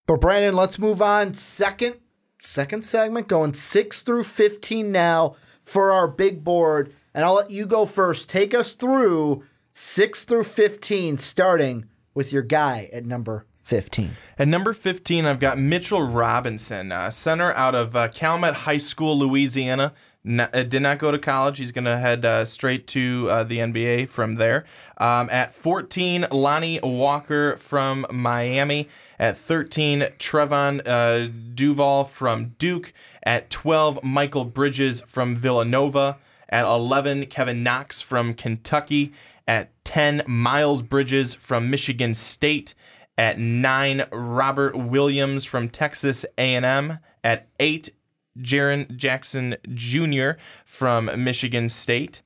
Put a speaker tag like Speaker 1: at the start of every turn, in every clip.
Speaker 1: But Brandon, let's move on. Second segment, going 6 through 15 now for our big board. And I'll let you go first. Take us through 6 through 15, starting with your guy at number 15.
Speaker 2: At number 15, I've got Mitchell Robinson, center out of Calumet High School, Louisiana. Did not go to college. He's going to head straight to the NBA from there. At 14, Lonnie Walker from Miami. At 13, Trevon Duval from Duke. At 12, Michael Bridges from Villanova. At 11, Kevin Knox from Kentucky. At 10, Miles Bridges from Michigan State. At 9, Robert Williams from Texas A&M. At 8, Jaren Jackson Jr. from Michigan State.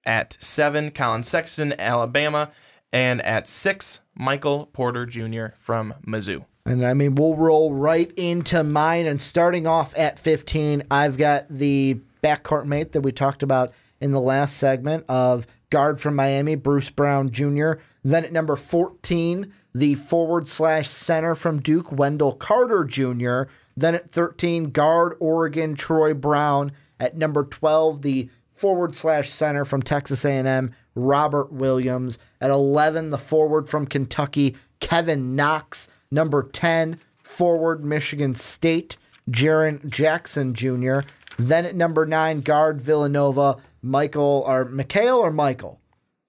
Speaker 2: At 7, Colin Sexton, Alabama. And at 6, Michael Porter Jr. from Mizzou.
Speaker 1: And I mean, we'll roll right into mine. And starting off at 15, I've got the backcourt mate that we talked about in the last segment of guard from Miami, Bruce Brown Jr. Then at number 14, the forward/center from Duke, Wendell Carter Jr. Then at 13, guard Oregon, Troy Brown. At number 12, the forward/center from Texas A&M, Robert Williams. At 11, the forward from Kentucky, Kevin Knox. Number 10, forward Michigan State, Jaren Jackson Jr. Then at number 9, guard Villanova, Michael.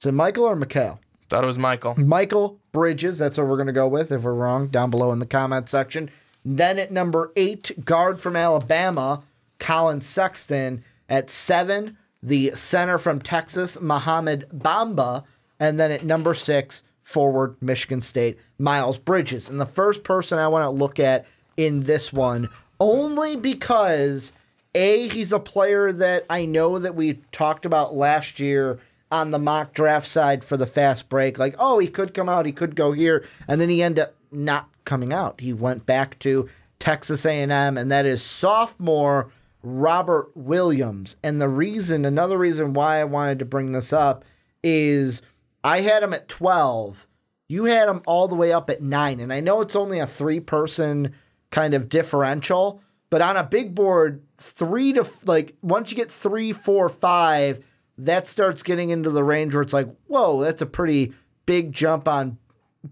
Speaker 1: Is it Michael or Mikhail?
Speaker 2: Thought it was Michael.
Speaker 1: Michael Bridges. That's what we're going to go with. If we're wrong, down below in the comment section. Then at number 8, guard from Alabama, Colin Sexton. At 7, the center from Texas, Mohamed Bamba. And then at number 6, forward Michigan State, Miles Bridges. And the first person I want to look at in this one, only because, A, he's a player that I know that we talked about last year on the mock draft side for the fast break. Like, oh, he could come out, he could go here. And then he ended up not coming out. He went back to Texas A&M, and that is sophomore Robert Williams. And another reason why I wanted to bring this up is I had him at 12. You had him all the way up at 9. And I know it's only a 3-person kind of differential, but on a big board, once you get 3, 4, 5, that starts getting into the range where it's like, whoa, that's a pretty big jump on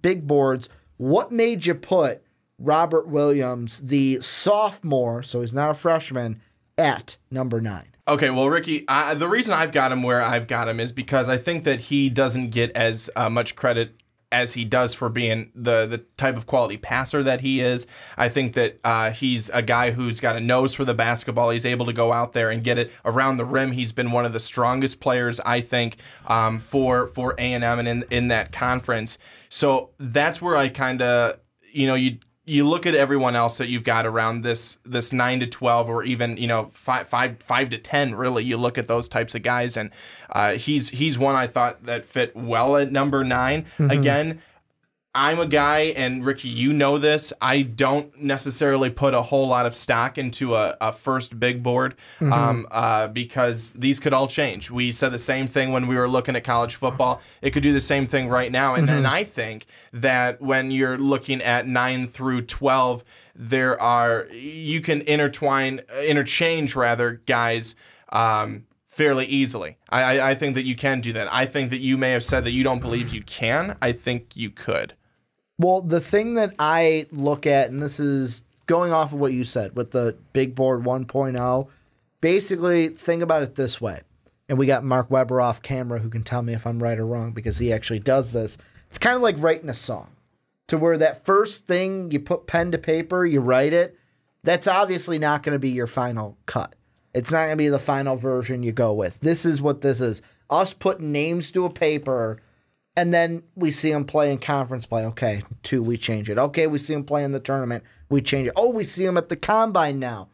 Speaker 1: big boards. What made you put Robert Williams, the sophomore, so he's not a freshman, at number 9?
Speaker 2: Okay, well, Ricky, the reason I've got him where I've got him is because I think that he doesn't get as much credit as he does for being the type of quality passer that he is. I think that he's a guy who's got a nose for the basketball. He's able to go out there and get it around the rim. He's been one of the strongest players, I think, for A&M and in that conference. So that's where I kind of, you look at everyone else that you've got around this 9 to 12 or even 5 to 10. Really, you look at those types of guys, and he's one I thought that fit well at number 9. Mm-hmm. Again, I'm a guy, and Ricky, you know this, I don't necessarily put a whole lot of stock into a first big board because these could all change. We said the same thing when we were looking at college football. It could do the same thing right now. And then I think that when you're looking at 9 through 12, you can interchange guys fairly easily. I think that you can do that. I think that you may have said that you don't believe you can. I think you could.
Speaker 1: Well, the thing that I look at, and this is going off of what you said with the big board 1.0, basically think about it this way. And we got Mark Weber off camera who can tell me if I'm right or wrong because he actually does this. It's kind of like writing a song, to where that first thing you put pen to paper, you write it, that's obviously not going to be your final cut. It's not going to be the final version you go with. This is what this is. Us putting names to a paper, and then we see them play in conference play. Okay, 2, we change it. Okay, we see them play in the tournament. We change it. Oh, we see them at the combine now,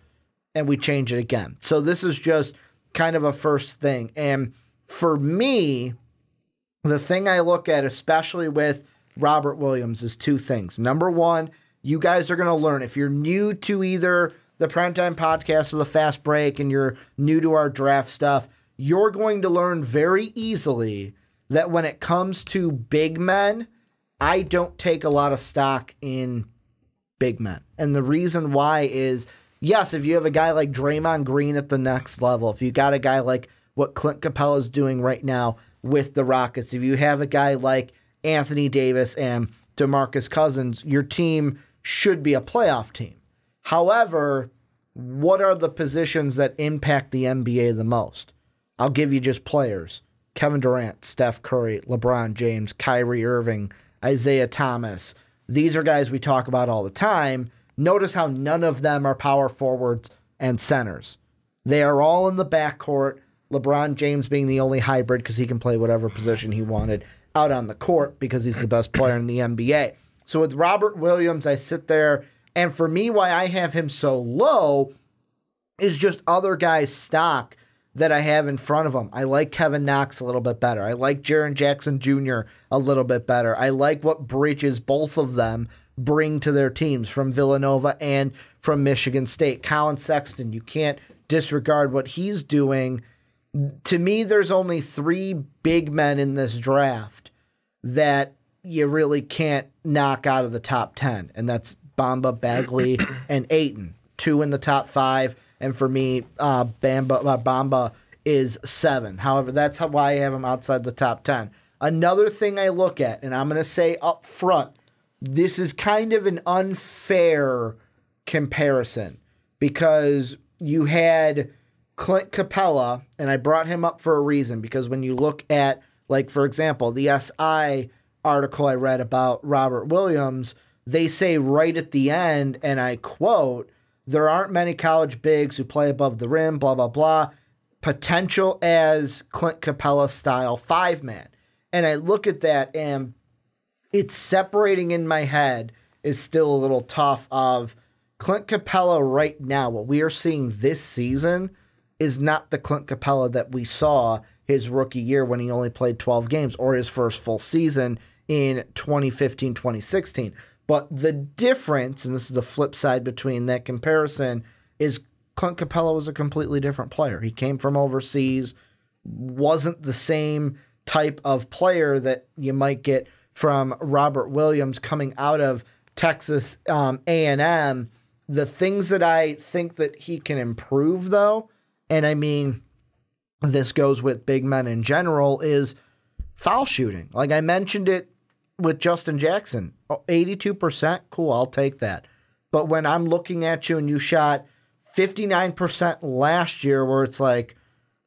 Speaker 1: and we change it again. So this is just kind of a first thing. And for me, the thing I look at, especially with Robert Williams, is 2 things. Number 1, you guys are going to learn. If you're new to either the Primetime Podcast or the Fast Break and you're new to our draft stuff, you're going to learn very easily that when it comes to big men, I don't take a lot of stock in big men. And the reason why is, yes, if you have a guy like Draymond Green at the next level, if you got a guy like what Clint Capella is doing right now with the Rockets, if you have a guy like Anthony Davis and DeMarcus Cousins, your team should be a playoff team. However, what are the positions that impact the NBA the most? I'll give you just players. Kevin Durant, Steph Curry, LeBron James, Kyrie Irving, Isaiah Thomas. These are guys we talk about all the time. Notice how none of them are power forwards and centers. They are all in the backcourt. LeBron James being the only hybrid because he can play whatever position he wanted out on the court because he's the best player in the NBA. So with Robert Williams, I sit there, and for me, why I have him so low is just other guys' stock that I have in front of him. I like Kevin Knox a little bit better. I like Jaren Jackson Jr. a little bit better. I like what bridges both of them bring to their teams from Villanova and from Michigan State. Colin Sexton, you can't disregard what he's doing. To me, there's only 3 big men in this draft that you really can't knock out of the top 10, and that's Bamba, Bagley, and Ayton. 2 in the top 5. And for me, Bamba is 7. However, that's why I have him outside the top 10. Another thing I look at, and I'm going to say up front, this is kind of an unfair comparison because you had Clint Capella, and I brought him up for a reason because when you look at, like, for example, the SI article I read about Robert Williams, they say right at the end, and I quote, "There aren't many college bigs who play above the rim, blah, blah, blah. Potential as Clint Capella style 5-man." And I look at that and it's separating in my head is still a little tough of Clint Capella right now. What we are seeing this season is not the Clint Capella that we saw his rookie year when he only played 12 games or his first full season in 2015, 2016. But the difference, and this is the flip side between that comparison, is Clint Capella was a completely different player. He came from overseas, wasn't the same type of player that you might get from Robert Williams coming out of Texas A&M. The things that I think that he can improve, though, and I mean, this goes with big men in general, is foul shooting. Like I mentioned it with Justin Jackson, 82%, cool, I'll take that. But when I'm looking at you and you shot 59% last year, where it's like,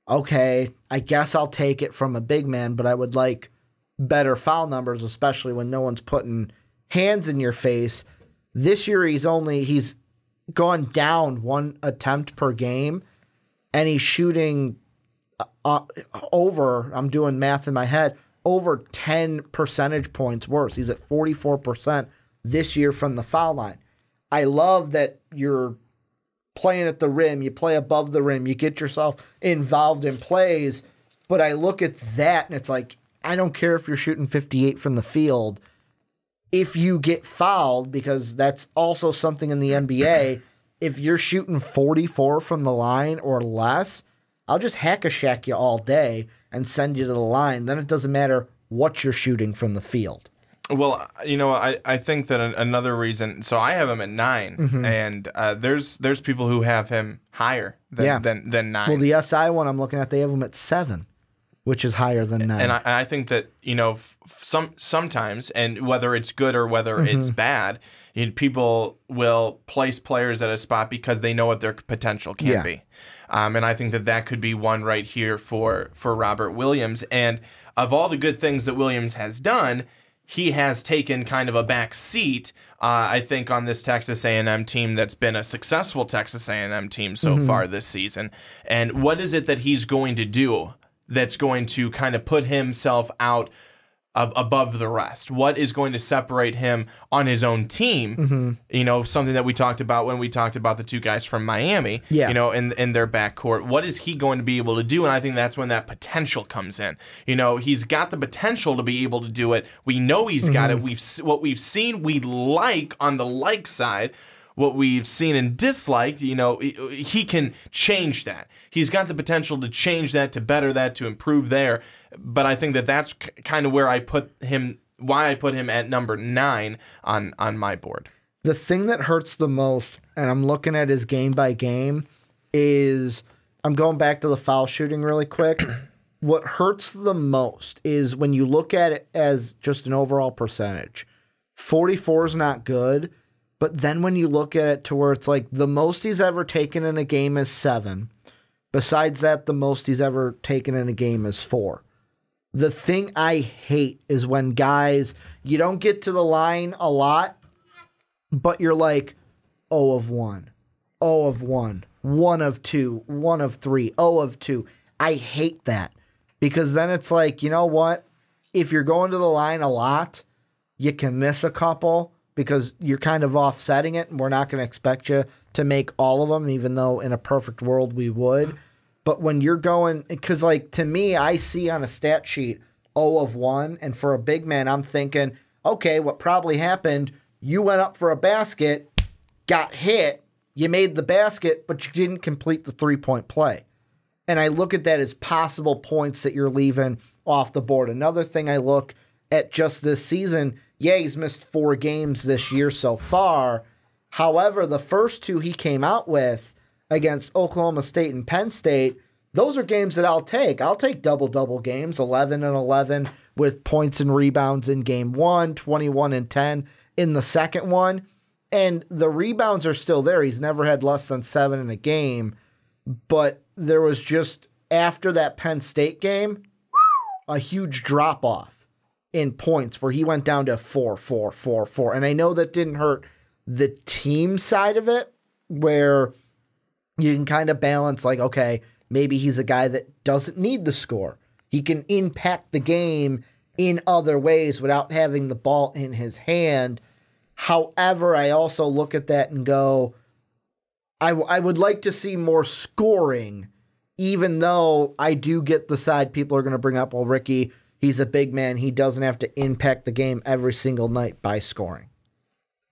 Speaker 1: okay, I guess I'll take it from a big man, but I would like better foul numbers, especially when no one's putting hands in your face. This year he's gone down 1 attempt per game, and he's shooting over, I'm doing math in my head, over 10 percentage points worse. He's at 44% this year from the foul line. I love that you're playing at the rim, you play above the rim, you get yourself involved in plays, but I look at that and it's like, I don't care if you're shooting 58 from the field. If you get fouled, because that's also something in the NBA, if you're shooting 44 from the line or less, I'll just hack-a-shack you all day and send you to the line. Then it doesn't matter what you're shooting from the field.
Speaker 2: Well, I think that another reason. So I have him at 9, and there's people who have him higher than 9.
Speaker 1: Well, the SI one I'm looking at, they have him at 7, which is higher than 9.
Speaker 2: And I think that sometimes, and whether it's good or whether it's bad, people will place players at a spot because they know what their potential can be. And I think that could be one right here for Robert Williams. And of all the good things that Williams has done, he has taken kind of a back seat, I think, on this Texas A&M team that's been a successful Texas A&M team so far this season. And what is it that he's going to do that's going to kind of put himself out above the rest? What is going to separate him on his own team? Something that we talked about when we talked about the 2 guys from Miami, in their backcourt. What is he going to be able to do? And I think that's when that potential comes in. He's got the potential to be able to do it. We know he's got it. What we've seen, we like on the like side. What we've seen and disliked, he can change that. He's got the potential to change that, to better that, to improve there. But I think that's kind of where I put him, why I put him at number 9 on my board.
Speaker 1: The thing that hurts the most, and I'm looking at his game by game, is I'm going back to the foul shooting really quick. What hurts the most is when you look at it as just an overall percentage. 44 is not good, but then when you look at it to where it's like the most he's ever taken in a game is 7. Besides that, the most he's ever taken in a game is 4. The thing I hate is when guys, you don't get to the line a lot, but you're like 0 of 1, 0 of 1, 1 of 2, 1 of 3, 0 of 2. I hate that because then it's like, you know what? If you're going to the line a lot, you can miss a couple because you're kind of offsetting it, and we're not going to expect you to make all of them, even though in a perfect world we would. But when you're going, because like to me, I see on a stat sheet 0 of 1, and for a big man, I'm thinking, okay, what probably happened, you went up for a basket, got hit, you made the basket, but you didn't complete the 3-point play. And I look at that as possible points that you're leaving off the board. Another thing I look at just this season, yeah, he's missed 4 games this year so far. However, the first 2 he came out with against Oklahoma State and Penn State, those are games that I'll take. I'll take double-double games, 11 and 11 with points and rebounds in game 1, 21 and 10 in the second one. And the rebounds are still there. He's never had less than 7 in a game. But there was just, after that Penn State game, a huge drop-off in points where he went down to 4, 4, 4, 4. And I know that didn't hurt the team side of it, where you can kind of balance like, okay, maybe he's a guy that doesn't need the score. He can impact the game in other ways without having the ball in his hand. However, I also look at that and go, I would like to see more scoring, even though I do get the side people are going to bring up, well, Ricky, he's a big man. He doesn't have to impact the game every single night by scoring.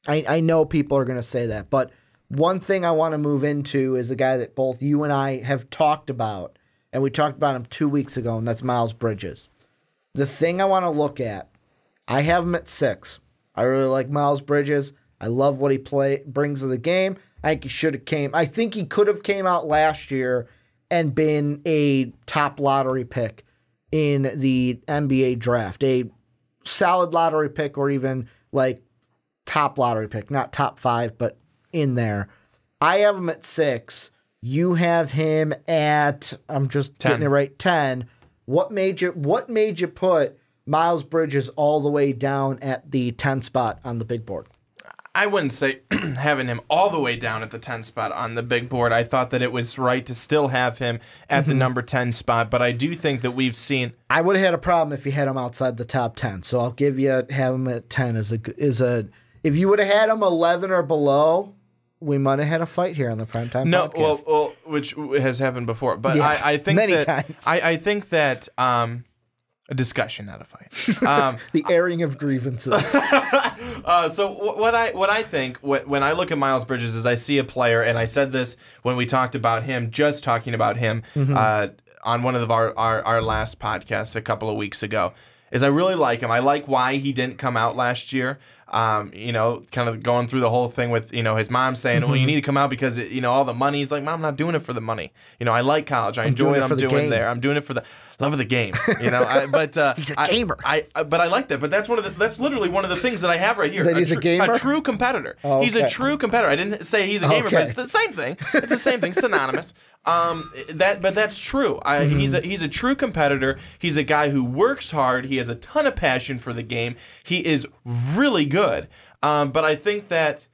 Speaker 1: I know people are going to say that, but one thing I want to move into is a guy that both you and I have talked about, and we talked about him 2 weeks ago, and that's Miles Bridges. The thing I want to look at, I have him at 6. I really like Miles Bridges. I love what he brings to the game. I think he could have came out last year and been a top lottery pick in the NBA draft, a solid lottery pick, or even like top lottery pick, not top 5, but in there. I have him at 6. You have him at, I'm just
Speaker 2: 10.
Speaker 1: getting it right, 10. What made you put Miles Bridges all the way down at the 10 spot on the big board?
Speaker 2: I wouldn't say having him all the way down at the 10 spot on the big board. I thought that it was right to still have him at the number 10 spot, but I do think that we've seen...
Speaker 1: I would have had a problem if you had him outside the top 10, so I'll give you have him at 10 as a if you would have had him 11 or below, we might have had a fight here on the Primetime Podcast.
Speaker 2: Well, which has happened before, but
Speaker 1: yeah,
Speaker 2: I think
Speaker 1: many
Speaker 2: that,
Speaker 1: times.
Speaker 2: I think that a discussion, not a fight.
Speaker 1: The airing of grievances.
Speaker 2: So what I think when I look at Miles Bridges is I see a player, and I said this when we talked about him, just talking about him on one of our last podcasts a couple of weeks ago, is I really like him. I like why he didn't come out last year. Kind of going through the whole thing with, his mom saying, well, you need to come out because, all the money. He's like, Mom, I'm not doing it for the money. I like college. I enjoy what I'm doing there. I'm doing it for the love of the game. But
Speaker 1: he's a gamer.
Speaker 2: But I like that. But that's literally one of the things that I have right here.
Speaker 1: That he's a gamer?
Speaker 2: A true competitor.
Speaker 1: Oh, okay.
Speaker 2: He's a true competitor. I didn't say he's a gamer, but it's the same thing. It's the same thing, synonymous. But that's true. He's a true competitor. He's a guy who works hard. He has a ton of passion for the game. He is really good. But I think that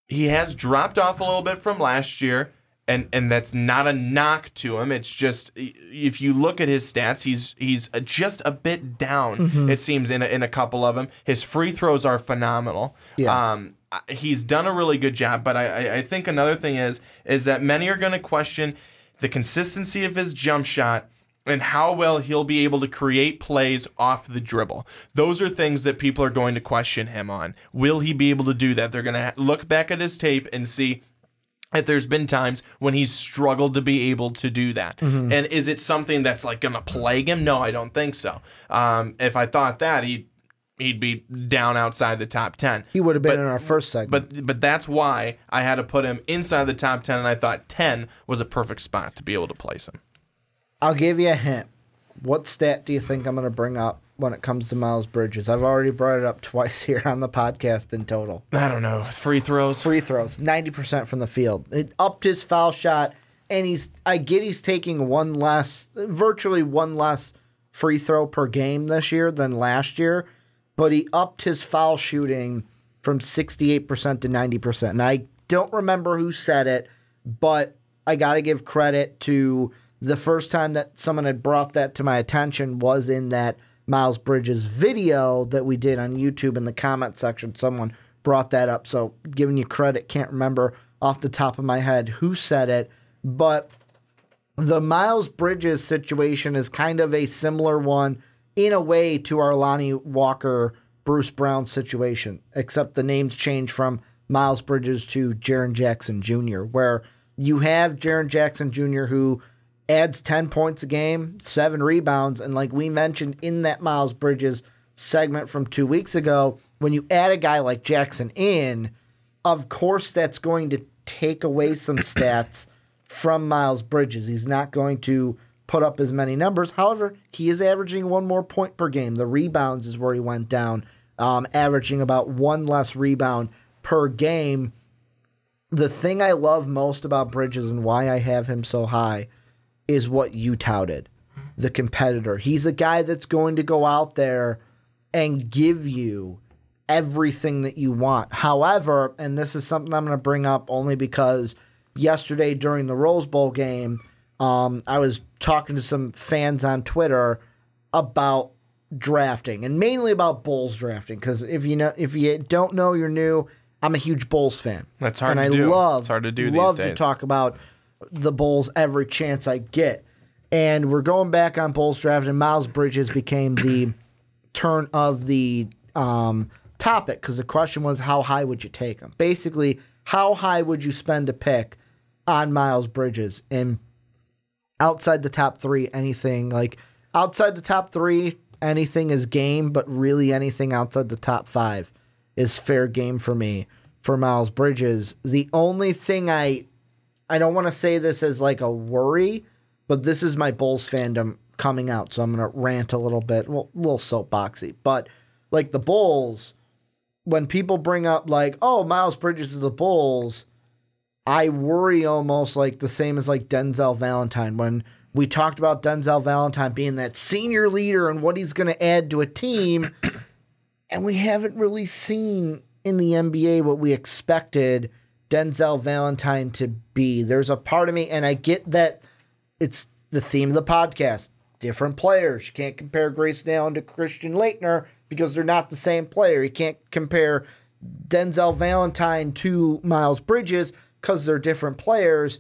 Speaker 2: he has dropped off a little bit from last year, and that's not a knock to him. It's just, if you look at his stats, he's just a bit down. It seems in a couple of them. His free throws are phenomenal.
Speaker 1: Yeah.
Speaker 2: He's done a really good job, but I think another thing is that many are going to question the consistency of his jump shot and how well he'll be able to create plays off the dribble. Those are things that people are going to question him on. Will he be able to do that? They're going to look back at his tape and see that there's been times when he's struggled to be able to do that. And is it something that's like going to plague him? No, I don't think so. If I thought that, he'd be down outside the top 10.
Speaker 1: He would have been in our first segment.
Speaker 2: But that's why I had to put him inside the top 10, and I thought 10 was a perfect spot to be able to place him.
Speaker 1: I'll give you a hint. What stat do you think I'm going to bring up when it comes to Miles Bridges? I've already brought it up twice here on the podcast in total.
Speaker 2: I don't know. Free throws?
Speaker 1: Free throws. 90% from the field. It upped his foul shot, and he's taking virtually one less free throw per game this year than last year, but he upped his foul shooting from 68% to 90%. And I don't remember who said it, but I got to give credit to the first time that someone had brought that to my attention was in that Miles Bridges video that we did on YouTube in the comment section. Someone brought that up. So giving you credit, can't remember off the top of my head who said it, but the Miles Bridges situation is kind of a similar one in a way to our Lonnie Walker, Bruce Brown situation, except the names change from Miles Bridges to Jaren Jackson Jr., where you have Jaren Jackson Jr. who adds 10 points a game, 7 rebounds, and like we mentioned in that Miles Bridges segment from 2 weeks ago, when you add a guy like Jackson in, of course that's going to take away some stats from Miles Bridges. He's not going to put up as many numbers. However, he is averaging 1 more point per game. The rebounds is where he went down, averaging about 1 less rebound per game. The thing I love most about Bridges and why I have him so high is what you touted, the competitor. He's a guy that's going to go out there and give you everything that you want. However, and this is something I'm going to bring up only because yesterday during the Rose Bowl game, I was talking to some fans on Twitter about drafting, and mainly about Bulls drafting, because if you don't know, you're new. I'm a huge Bulls fan.
Speaker 2: That's hard
Speaker 1: and
Speaker 2: to do.
Speaker 1: It's hard to do these days. To talk about the Bulls every chance I get. And we're going back on Bulls draft, and Miles Bridges became the turn of the topic, because the question was, how high would you take him? Basically, how high would you spend a pick on Miles Bridges? And outside the top 3, anything is game, but really anything outside the top 5 is fair game for me for Miles Bridges. The only thing I don't want to say this as like a worry, but this is my Bulls fandom coming out, so I'm going to rant a little bit, well, a little soapboxy. But like the Bulls, when people bring up like, oh, Miles Bridges is the Bulls, I worry almost like the same as like Denzel Valentine. When we talked about Denzel Valentine being that senior leader and what he's going to add to a team, and we haven't really seen in the NBA what we expected Denzel Valentine to be. There's a part of me, and I get that it's the theme of the podcast, different players. You can't compare Grayson Allen to Christian Laettner because they're not the same player. You can't compare Denzel Valentine to Miles Bridges because they're different players.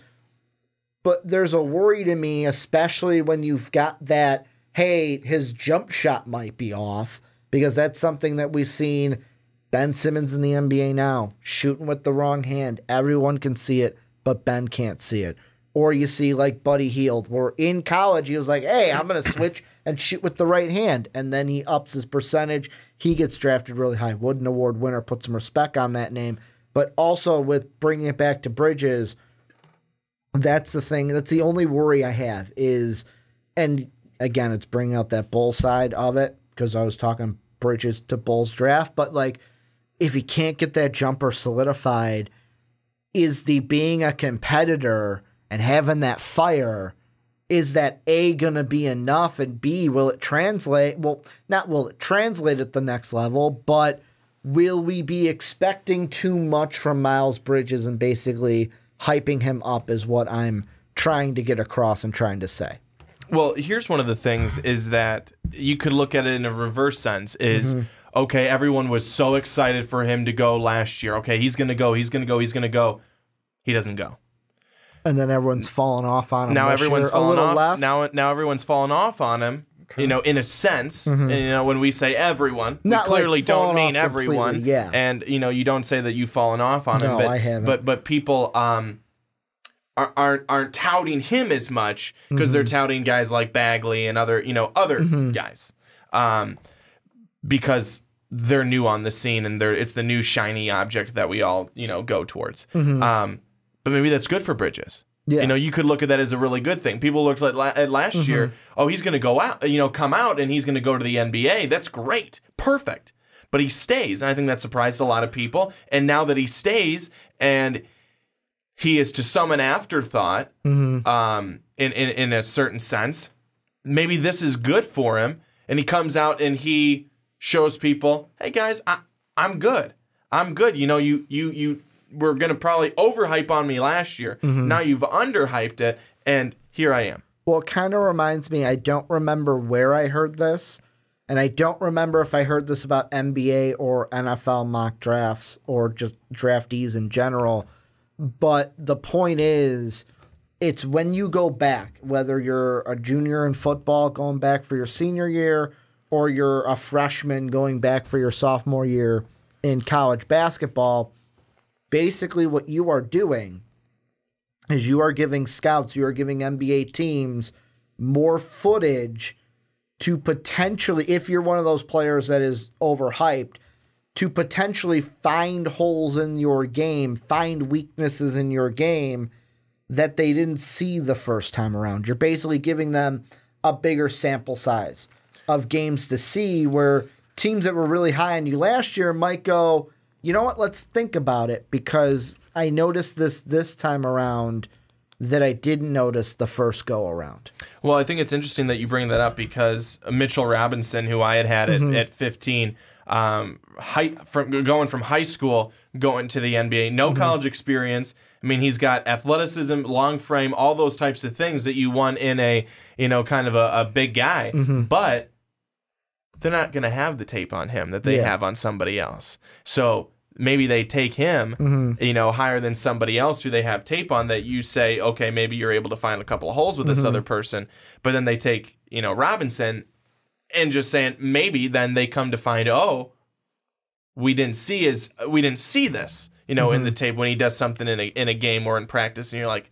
Speaker 1: But there's a worry to me, especially when you've got that, hey, his jump shot might be off, because that's something that we've seen Ben Simmons in the NBA now, shooting with the wrong hand. Everyone can see it, but Ben can't see it. Or you see like Buddy Hield, where in college he was like, hey, I'm going to switch and shoot with the right hand. And then he ups his percentage. He gets drafted really high. Wooden Award winner, put some respect on that name. But also with bringing it back to Bridges, that's the thing. That's the only worry I have is, and again, it's bringing out that Bull side of it, because I was talking Bridges to Bulls draft. But like, if he can't get that jumper solidified, is the being a competitor and having that fire, is that A, going to be enough, and B, will it translate? Well, not will it translate at the next level, but will we be expecting too much from Miles Bridges and basically hyping him up is what I'm trying to get across and trying to say.
Speaker 2: Well, here's one of the things is that you could look at it in a reverse sense is, okay, everyone was so excited for him to go last year. Okay, he's going to go, he's going to go, he's going to go. He doesn't go.
Speaker 1: And then everyone's fallen off on him.
Speaker 2: Now everyone's fallen off.
Speaker 1: Less.
Speaker 2: Now everyone's fallen off on him. Okay. You know, in a sense. And you know, when we say everyone,
Speaker 1: not
Speaker 2: we clearly
Speaker 1: like
Speaker 2: don't mean everyone.
Speaker 1: Yeah.
Speaker 2: And you know, you don't say that you've fallen off on him.
Speaker 1: No,
Speaker 2: But
Speaker 1: I haven't.
Speaker 2: But people aren't touting him as much because they're touting guys like Bagley and other guys. Because they're new on the scene and it's the new shiny object that we all, go towards. But maybe that's good for Bridges.
Speaker 1: Yeah.
Speaker 2: You could look at that as a really good thing. People looked at last year, oh, he's going to go out, come out and he's going to go to the NBA. That's great. Perfect. But he stays. And I think that surprised a lot of people. And now that he stays and he is to some an afterthought, in a certain sense, maybe this is good for him. And he comes out and he shows people, hey guys, I'm good. I'm good. You were going to probably overhype on me last year. Now you've underhyped it, and here I am.
Speaker 1: Well, it kind of reminds me, I don't remember where I heard this, and I don't remember if I heard this about NBA or NFL mock drafts or just draftees in general, but the point is, it's when you go back, whether you're a junior in football going back for your senior year or you're a freshman going back for your sophomore year in college basketball, basically what you are doing is you are giving scouts, you are giving NBA teams more footage to potentially, if you're one of those players that is overhyped, to potentially find holes in your game, find weaknesses in your game that they didn't see the first time around. You're basically giving them a bigger sample size of games to see, where teams that were really high on you last year might go, you know what, let's think about it, because I noticed this time around that I didn't notice the first go around.
Speaker 2: Well, I think it's interesting that you bring that up, because Mitchell Robinson, who I had at 15, going from high school going to the NBA, no college experience. I mean, he's got athleticism, long frame, all those types of things that you want in a, kind of a big guy. But they're not going to have the tape on him that they have on somebody else. So maybe they take him, higher than somebody else who they have tape on, that you say, okay, maybe you're able to find a couple of holes with this other person. But then they take, Robinson, and just saying, maybe then they come to find, oh, we didn't see this, in the tape when he does something in a game or in practice, and you're like,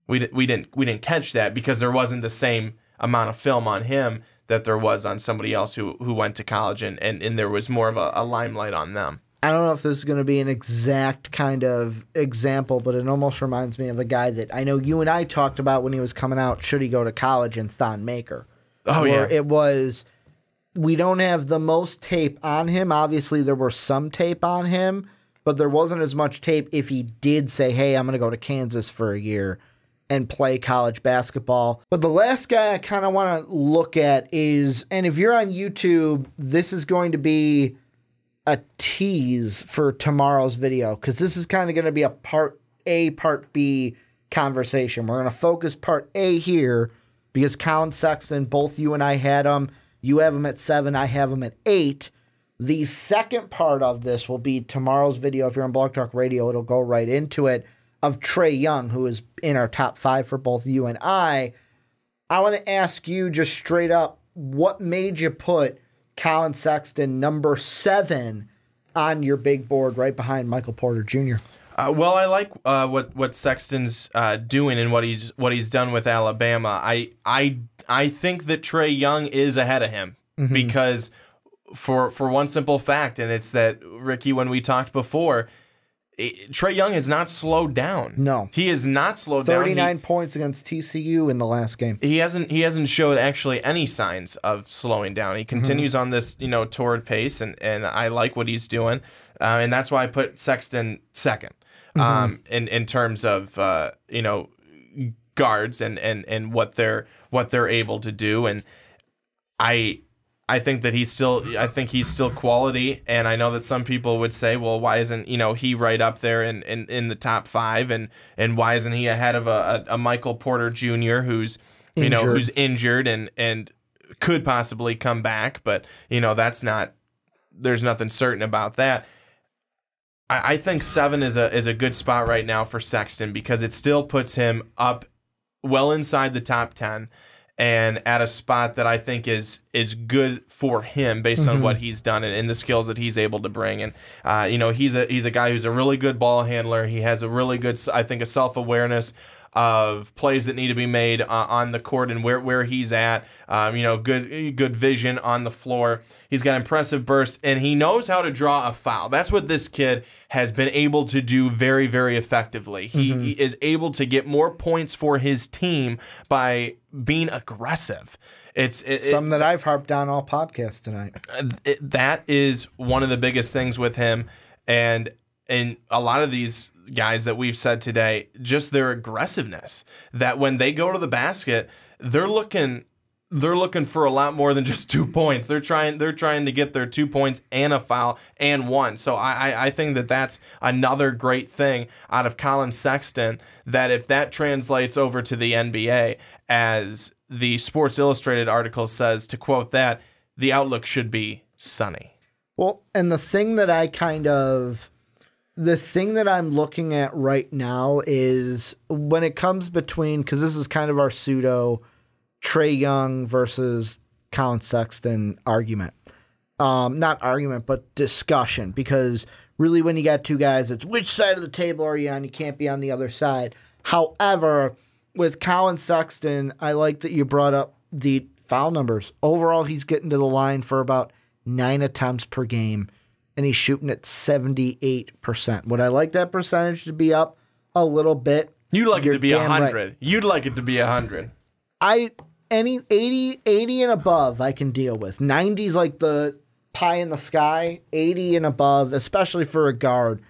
Speaker 2: we didn't catch that because there wasn't the same amount of film on him that there was on somebody else who went to college, and there was more of a limelight on them.
Speaker 1: I don't know if this is going to be an exact kind of example, but it almost reminds me of a guy that I know you and I talked about when he was coming out, should he go to college, and Thon Maker.
Speaker 2: Oh, yeah.
Speaker 1: It was, we don't have the most tape on him. Obviously, there were some tape on him, but there wasn't as much tape if he did say, hey, I'm going to go to Kansas for a year and play college basketball. But the last guy I kind of want to look at is, and if you're on YouTube, this is going to be a tease for tomorrow's video, because this is kind of going to be a part A, part B conversation. We're going to focus part A here because Colin Sexton, both you and I had him. You have him at 7, I have him at 8. The second part of this will be tomorrow's video. If you're on Blog Talk Radio, it'll go right into it, of Trae Young, who is in our top 5 for both you and I. I want to ask you just straight up, what made you put Colin Sexton number 7 on your big board right behind Michael Porter Jr.?
Speaker 2: Well, I like what Sexton's doing and what he's done with Alabama. I think that Trae Young is ahead of him because for one simple fact, and it's that, Ricky, when we talked before, Trae Young has not slowed down.
Speaker 1: No,
Speaker 2: he has not slowed down.
Speaker 1: 39 points against TCU in the last game.
Speaker 2: He hasn't showed actually any signs of slowing down. He continues on this torrid pace, and I like what he's doing, and that's why I put Sexton second. In terms of guards and what they're able to do, and I think that he's still quality, and I know that some people would say, well, why isn't he right up there in the top 5, and why isn't he ahead of a Michael Porter Jr. who's who's injured and could possibly come back, but there's nothing certain about that. I think 7 is a good spot right now for Sexton, because it still puts him up well inside the top 10 and at a spot that I think is good for him based on what he's done and the skills that he's able to bring. And he's a guy who's a really good ball handler. He has a really good, I think, a self-awareness of plays that need to be made on the court and where he's at. Good vision on the floor. He's got impressive bursts, and he knows how to draw a foul. That's what this kid has been able to do very, very effectively. He is able to get more points for his team by being aggressive. It's
Speaker 1: something that I've harped on all podcasts tonight.
Speaker 2: That is one of the biggest things with him, and a lot of these guys that we've said today, just their aggressiveness. That when they go to the basket, they're looking for a lot more than just 2 points. They're trying to get their 2 points and a foul and one. So I think that's another great thing out of Colin Sexton, that if that translates over to the NBA, as the Sports Illustrated article says, to quote that, the outlook should be sunny.
Speaker 1: Well, and the thing that I'm looking at right now is when it comes between, because this is kind of our pseudo Trae Young versus Colin Sexton argument. Not argument, but discussion. Because really when you got two guys, it's which side of the table are you on? You can't be on the other side. However, with Colin Sexton, I like that you brought up the foul numbers. Overall, he's getting to the line for about 9 attempts per game, and he's shooting at 78%. Would I like that percentage to be up a little bit?
Speaker 2: You'd like it to be 100.
Speaker 1: Right.
Speaker 2: You'd like it to be 100.
Speaker 1: Any 80 and above I can deal with. 90's like the pie in the sky. 80 and above, especially for a guard,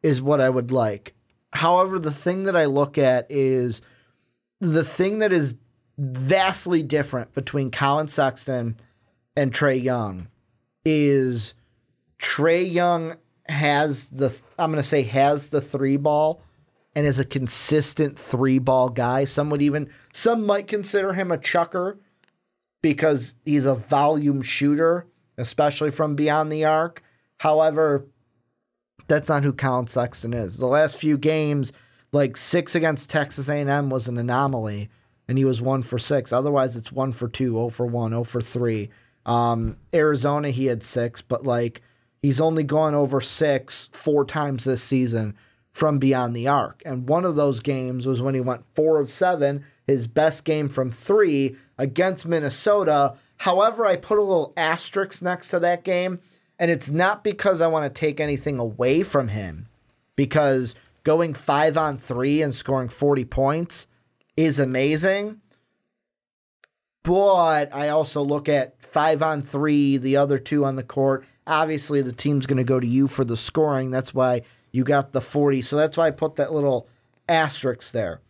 Speaker 1: is what I would like. However, the thing that I look at is the thing that is vastly different between Colin Sexton and Trae Young is Trae Young has the three ball and is a consistent 3-ball guy. Some might consider him a chucker because he's a volume shooter, especially from beyond the arc. However, that's not who Colin Sexton is. The last few games, like 6 against Texas A&M was an anomaly, and he was 1 for 6. Otherwise, it's 1 for 2, 0 for 1, 0 for 3. Arizona, he had 6, but he's only gone over 6 4 times this season from beyond the arc. And one of those games was when he went 4 of 7, his best game from 3 against Minnesota. However, I put a little asterisk next to that game, and it's not because I want to take anything away from him, because going 5-on-3 and scoring 40 points is amazing. But I also look at 5-on-3, the other 2 on the court. Obviously, the team's going to go to you for the scoring. That's why you got the 40. So that's why I put that little asterisk there.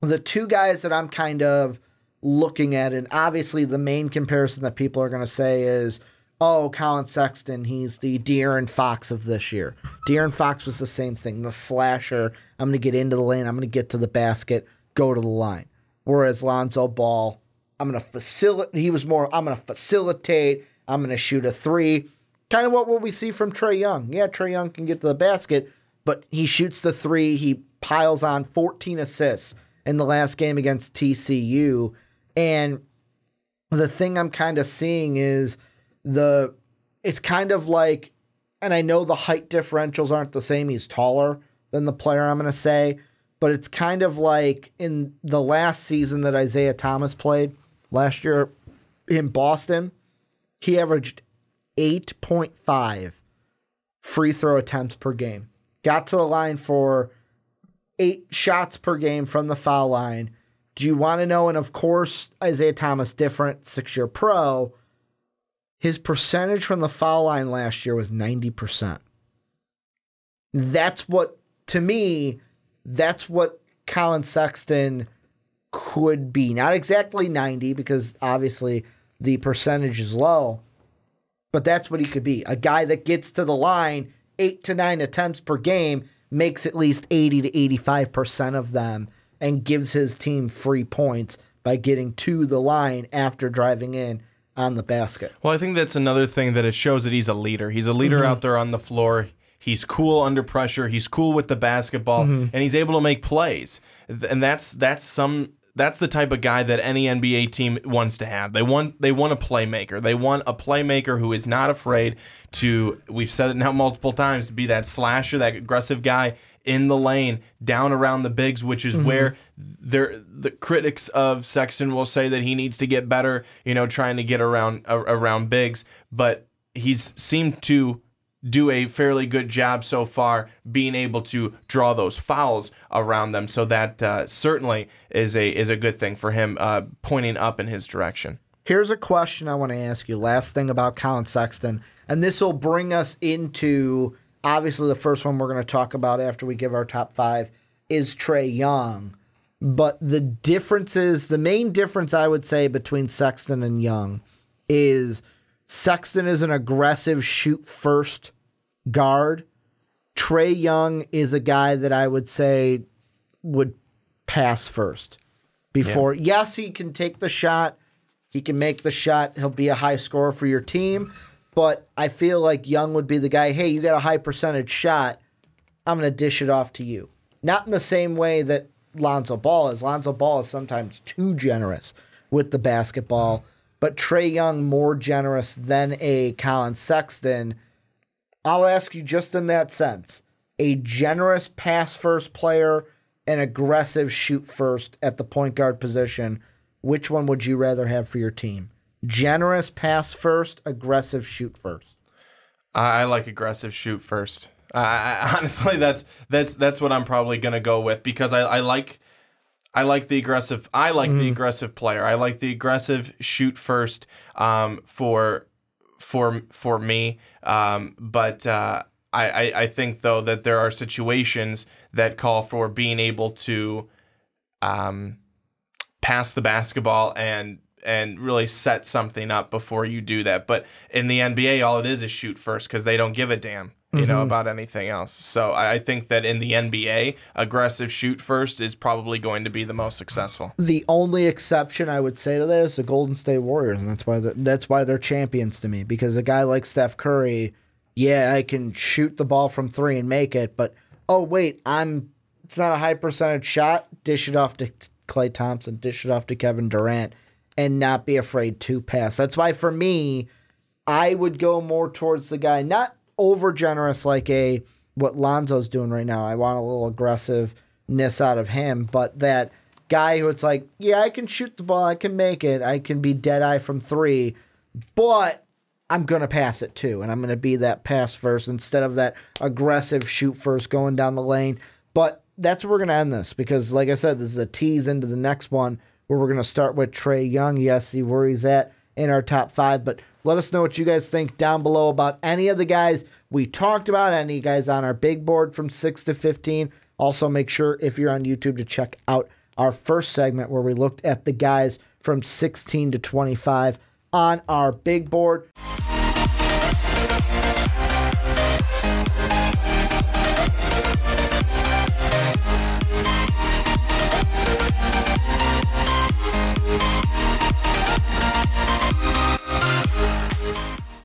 Speaker 1: The 2 guys that I'm kind of looking at, and obviously the main comparison that people are going to say is, oh, Colin Sexton, he's the De'Aaron Fox of this year. De'Aaron Fox was the same thing, the slasher. I'm going to get into the lane. I'm going to get to the basket, go to the line. Whereas Lonzo Ball, I'm going to facilitate. I'm going to facilitate. I'm going to shoot a 3. Kind of what we see from Trae Young. Yeah, Trae Young can get to the basket, but he shoots the 3. He piles on 14 assists in the last game against TCU. And the thing I'm kind of seeing is it's kind of like, and I know the height differentials aren't the same. He's taller than the player, I'm going to say, but it's kind of like in the last season that Isaiah Thomas played last year in Boston, he averaged 8.5 free throw attempts per game. Got to the line for 8 shots per game from the foul line. Do you want to know? And of course, Isaiah Thomas, different, 6-year pro. His percentage from the foul line last year was 90%. That's what, to me, that's what Colin Sexton could be. Not exactly 90, because obviously the percentage is low, but that's what he could be. A guy that gets to the line 8 to 9 attempts per game, makes at least 80 to 85% of them, and gives his team free points by getting to the line after driving in on the basket.
Speaker 2: Well, I think that's another thing that it shows that he's a leader. He's a leader out there on the floor. He's cool under pressure. He's cool with the basketball, and he's able to make plays. And that's the type of guy that any NBA team wants to have. They want a playmaker. They want a playmaker who is not afraid to, we've said it now multiple times, to be that slasher, that aggressive guy in the lane, down around the bigs, which is where the critics of Sexton will say that he needs to get better, trying to get around bigs. But he's seemed to do a fairly good job so far being able to draw those fouls around them. So that certainly is a good thing for him, pointing up in his direction.
Speaker 1: Here's a question I want to ask you. Last thing about Colin Sexton, and this will bring us into, obviously, the first one we're going to talk about after we give our top 5 is Trae Young. But the main difference I would say between Sexton and Young is Sexton is an aggressive shoot-first guard. Trae Young is a guy that I would say would pass first. Yes, he can take the shot. He can make the shot. He'll be a high scorer for your team. But I feel like Young would be the guy, hey, you got a high percentage shot. I'm going to dish it off to you. Not in the same way that Lonzo Ball is. Lonzo Ball is sometimes too generous with the basketball. But Trae Young more generous than a Colin Sexton. I'll ask you just in that sense. A generous pass-first player, an aggressive shoot-first at the point guard position. Which one would you rather have for your team? Generous pass-first, aggressive shoot-first?
Speaker 2: I like aggressive shoot-first. Honestly, that's what I'm probably going to go with because I like the aggressive. I like the aggressive player. I like the aggressive shoot first for me. But I think though that there are situations that call for being able to pass the basketball and really set something up before you do that. But in the NBA, all it is shoot first because they don't give a damn. About anything else. So I think that in the NBA, aggressive shoot first is probably going to be the most successful.
Speaker 1: The only exception I would say to that is the Golden State Warriors, and that's why they're champions to me. Because a guy like Steph Curry, yeah, I can shoot the ball from 3 and make it, but oh wait, it's not a high percentage shot. Dish it off to Klay Thompson, dish it off to Kevin Durant, and not be afraid to pass. That's why for me, I would go more towards the guy not over generous like what Lonzo's doing right now. I want a little aggressiveness out of him, but that guy who it's like, yeah, I can shoot the ball, I can make it, I can be dead eye from 3, but I'm going to pass it too, and I'm going to be that pass first instead of that aggressive shoot first going down the lane. But that's where we're going to end this because, like I said, this is a tease into the next one where we're going to start with Trae Young. Yes, see where he's at in our top 5, but let us know what you guys think down below about any of the guys we talked about, any guys on our big board from 6 to 15. Also, make sure if you're on YouTube to check out our first segment where we looked at the guys from 16 to 25 on our big board.